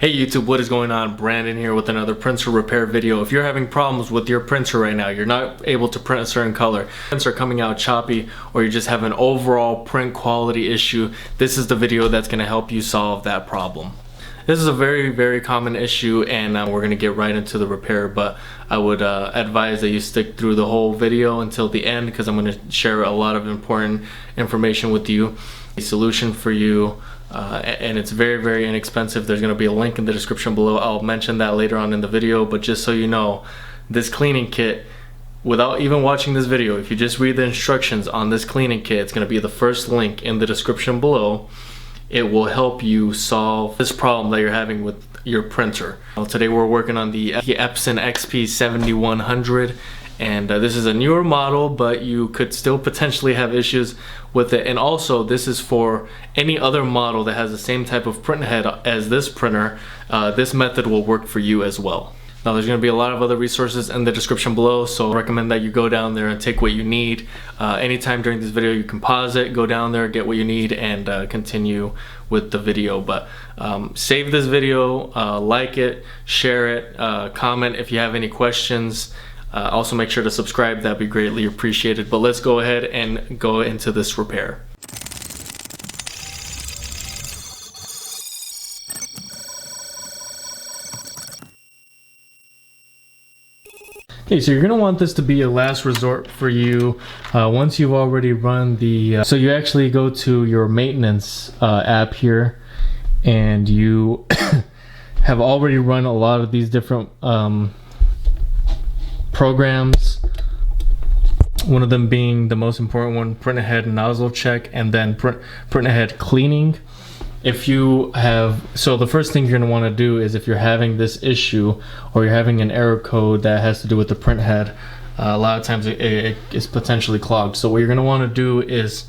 Hey YouTube, what is going on? Brandon here with another printer repair video. If you're having problems with your printer right now, you're not able to print a certain color, prints are coming out choppy, or you just have an overall print quality issue, this is the video that's going to help you solve that problem. This is a very common issue, and we're going to get right into the repair, but I would advise that you stick through the whole video until the end, because I'm going to share a lot of important information with you, a solution for you. And it's very inexpensive. There's going to be a link in the description below. I'll mention that later on in the video, but just so you know, this cleaning kit, without even watching this video, if you just read the instructions on this cleaning kit, it's going to be the first link in the description below. It will help you solve this problem that you're having with your printer. Well, today we're working on the Epson XP7100, and this is a newer model, but you could still potentially have issues with it. And also, this is for any other model that has the same type of print head as this printer. This method will work for you as well. Now, there's going to be a lot of other resources in the description below, so I recommend that you go down there and take what you need. Anytime during this video, you can pause it, go down there, get what you need, and continue with the video. But save this video, like it, share it, comment if you have any questions. Also make sure to subscribe, that'd be greatly appreciated. But let's go ahead and go into this repair. Okay, so you're going to want this to be a last resort for you. Once you've already run the so you actually go to your maintenance app here, and you have already run a lot of these different programs, one of them being the most important one, Printhead Nozzle Check, and then Printhead Cleaning. If you have, so the first thing you're going to want to do is, if you're having this issue or you're having an error code that has to do with the printhead, a lot of times it is potentially clogged. So what you're going to want to do is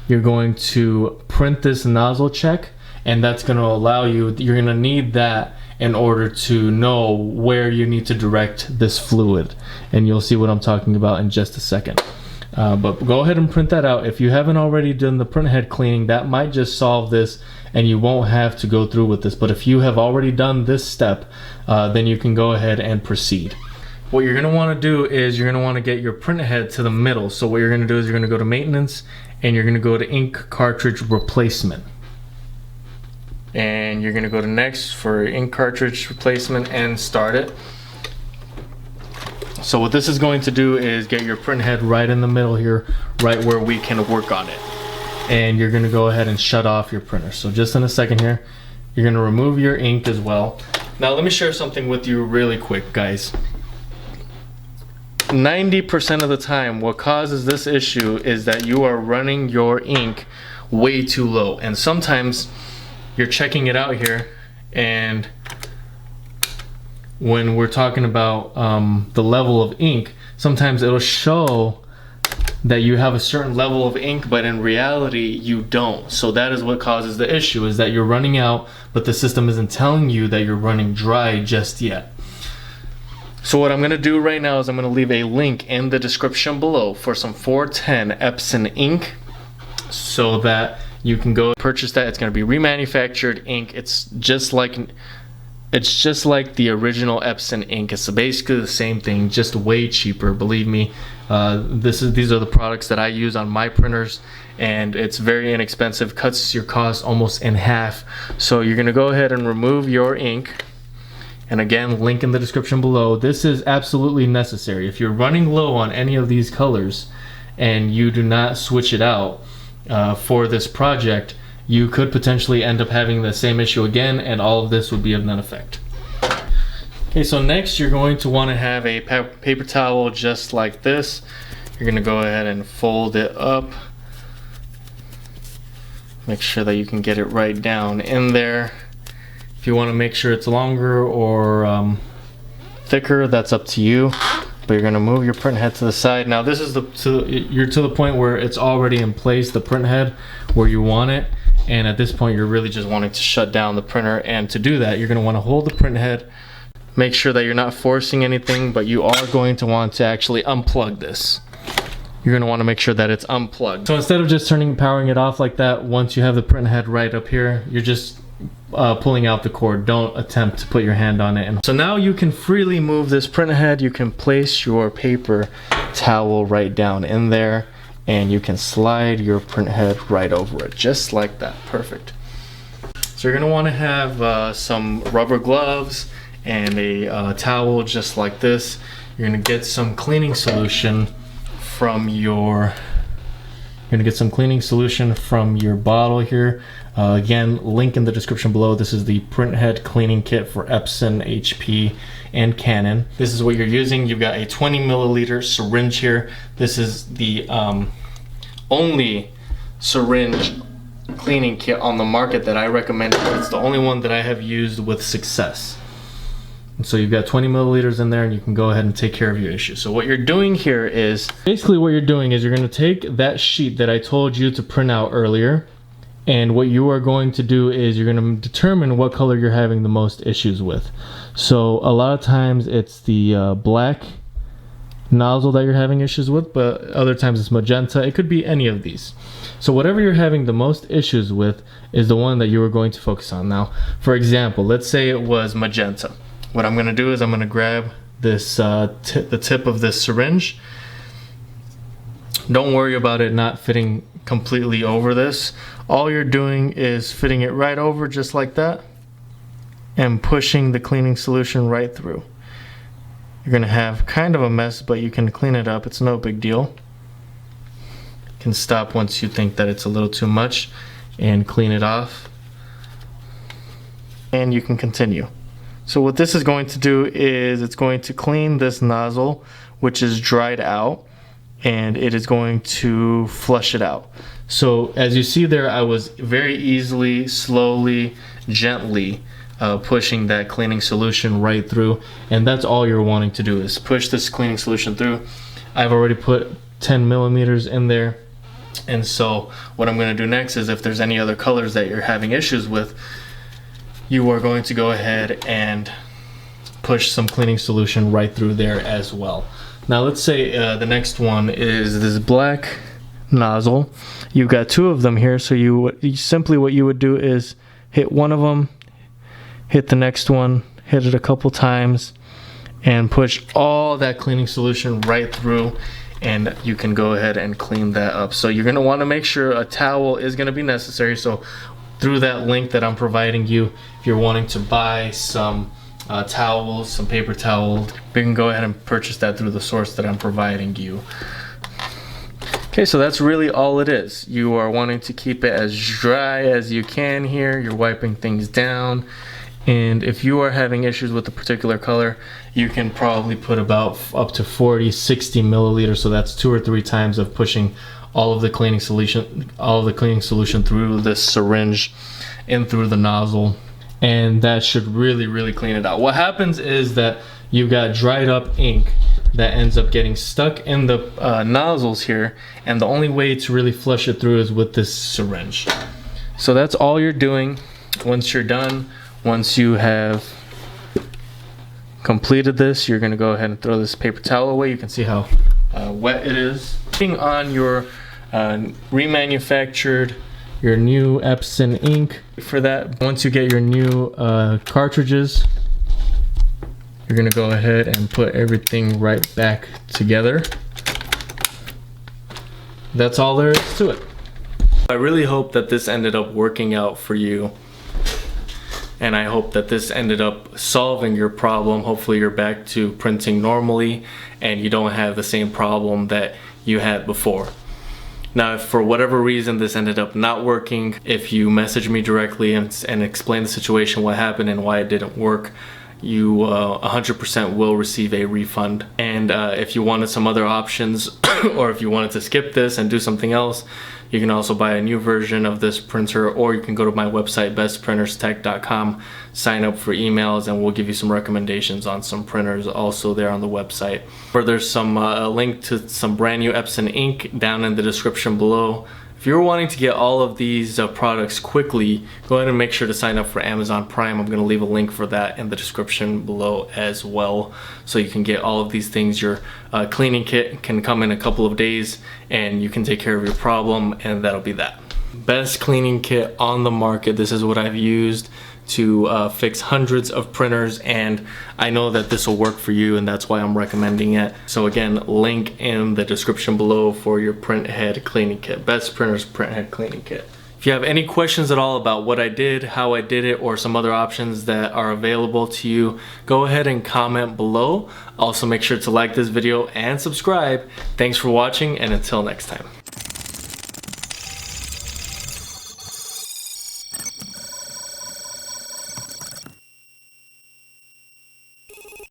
you're going to print this nozzle check, and that's going to allow you, you're going to need that in order to know where you need to direct this fluid, and you'll see what I'm talking about in just a second. But go ahead and print that out. If you haven't already done the printhead cleaning, that might just solve this and you won't have to go through with this. But if you have already done this step, then you can go ahead and proceed. What you're going to want to do is you're going to want to get your printhead to the middle. So what you're going to do is you're going to go to maintenance, and you're going to go to ink cartridge replacement. And you're going to go to next for ink cartridge replacement and start it. So what this is going to do is get your printhead right in the middle here, right where we can work on it. And you're going to go ahead and shut off your printer. So just in a second here, you're going to remove your ink as well. Now let me share something with you really quick, guys. 90% of the time, what causes this issue is that you are running your ink way too low. And sometimes you're checking it out here, and when we're talking about the level of ink, sometimes it'll show that you have a certain level of ink, but in reality you don't. So that is what causes the issue, is that you're running out, but the system isn't telling you that you're running dry just yet. So what I'm going to do right now is I'm going to leave a link in the description below for some 410 Epson ink, so that you can go purchase that. It's going to be remanufactured ink. It's just like the original Epson ink. It's basically the same thing, just way cheaper. Believe me, these are the products that I use on my printers, and it's very inexpensive, cuts your cost almost in half. So you're going to go ahead and remove your ink, and again, link in the description below. This is absolutely necessary. If you're running low on any of these colors and you do not switch it out for this project, you could potentially end up having the same issue again, and all of this would be of none effect. Okay, so next you're going to want to have a paper towel just like this. You're going to go ahead and fold it up. Make sure that you can get it right down in there. If you want to make sure it's longer or thicker, that's up to you. But you're going to move your printhead to the side. Now this is you're to the point where it's already in place, the printhead, where you want it. And at this point, you're really just wanting to shut down the printer. And to do that, you're going to want to hold the printhead. Make sure that you're not forcing anything, but you are going to want to actually unplug this. you're going to want to make sure that it's unplugged. So instead of just powering it off like that, once you have the print head right up here, you're just pulling out the cord. Don't attempt to put your hand on it. And so now you can freely move this printhead. You can place your paper towel right down in there, and you can slide your printhead right over it, just like that. Perfect. So you're gonna want to have some rubber gloves and a towel just like this. You're gonna get some cleaning solution from your bottle here. Again, link in the description below. This is the Printhead cleaning kit for Epson, HP, and Canon. This is what you're using. You've got a 20 milliliter syringe here. This is the only syringe cleaning kit on the market that I recommend. It's the only one that I have used with success. And so you've got 20 milliliters in there, and you can go ahead and take care of your issue. So what you're doing here is, basically what you're doing is you're gonna take that sheet that I told you to print out earlier, and what you are going to do is you're gonna determine what color you're having the most issues with. So a lot of times it's the black nozzle that you're having issues with, but other times it's magenta. It could be any of these. So whatever you're having the most issues with is the one that you are going to focus on. Now, for example, let's say it was magenta. What I'm gonna do is I'm gonna grab this the tip of this syringe. Don't worry about it not fitting completely over this. All you're doing is fitting it right over just like that and pushing the cleaning solution right through. You're gonna have kind of a mess, but you can clean it up. It's no big deal. You can stop once you think that it's a little too much and clean it off. And you can continue. So what this is going to do is it's going to clean this nozzle, which is dried out, and it is going to flush it out. So as you see there, I was very easily, slowly, gently pushing that cleaning solution right through, and that's all you're wanting to do is push this cleaning solution through. I've already put 10 millimeters in there, and so what I'm going to do next is if there's any other colors that you're having issues with, you are going to go ahead and push some cleaning solution right through there as well. Now let's say the next one is this black nozzle. You've got two of them here, so simply what you would do is hit one of them, hit the next one, hit it a couple times, and push all that cleaning solution right through, and you can go ahead and clean that up. So you're going to want to make sure a towel is going to be necessary. So through that link that I'm providing you, if you're wanting to buy some towels, some paper towels, you can go ahead and purchase that through the source that I'm providing you. Okay, so that's really all it is. You are wanting to keep it as dry as you can here. You're wiping things down. And if you are having issues with a particular color, you can probably put about up to 40, 60 milliliters. So that's 2 or 3 times of pushing all of the cleaning solution through this syringe and through the nozzle, and that should really clean it out. What happens is that you got dried up ink that ends up getting stuck in the nozzles here, and the only way to really flush it through is with this syringe. So that's all you're doing. Once you're done, once you have completed this, you're going to go ahead and throw this paper towel away. You can see how wet it is. Putting on your remanufactured, your new Epson ink. For that, once you get your new cartridges, you're gonna go ahead and put everything right back together. That's all there is to it. I really hope that this ended up working out for you, and I hope that this ended up solving your problem. Hopefully you're back to printing normally and you don't have the same problem that you had before. Now, if for whatever reason this ended up not working, if you message me directly and explain the situation, what happened and why it didn't work, you 100% will receive a refund. And if you wanted some other options or if you wanted to skip this and do something else, you can also buy a new version of this printer, or you can go to my website, bestprinterstech.com, sign up for emails, and we'll give you some recommendations on some printers also there on the website. Or there's some link to some brand new Epson ink down in the description below. If you're wanting to get all of these products quickly, go ahead and make sure to sign up for Amazon Prime. I'm going to leave a link for that in the description below as well, so you can get all of these things. Your cleaning kit can come in a couple of days and you can take care of your problem, and that'll be that. Best cleaning kit on the market. This is what I've used to fix hundreds of printers, and I know that this will work for you, and that's why I'm recommending it. So again, link in the description below for your Printhead cleaning kit. Best Printers Printhead cleaning kit. If you have any questions at all about what I did, how I did it, or some other options that are available to you, go ahead and comment below. Also make sure to like this video and subscribe. Thanks for watching, and until next time.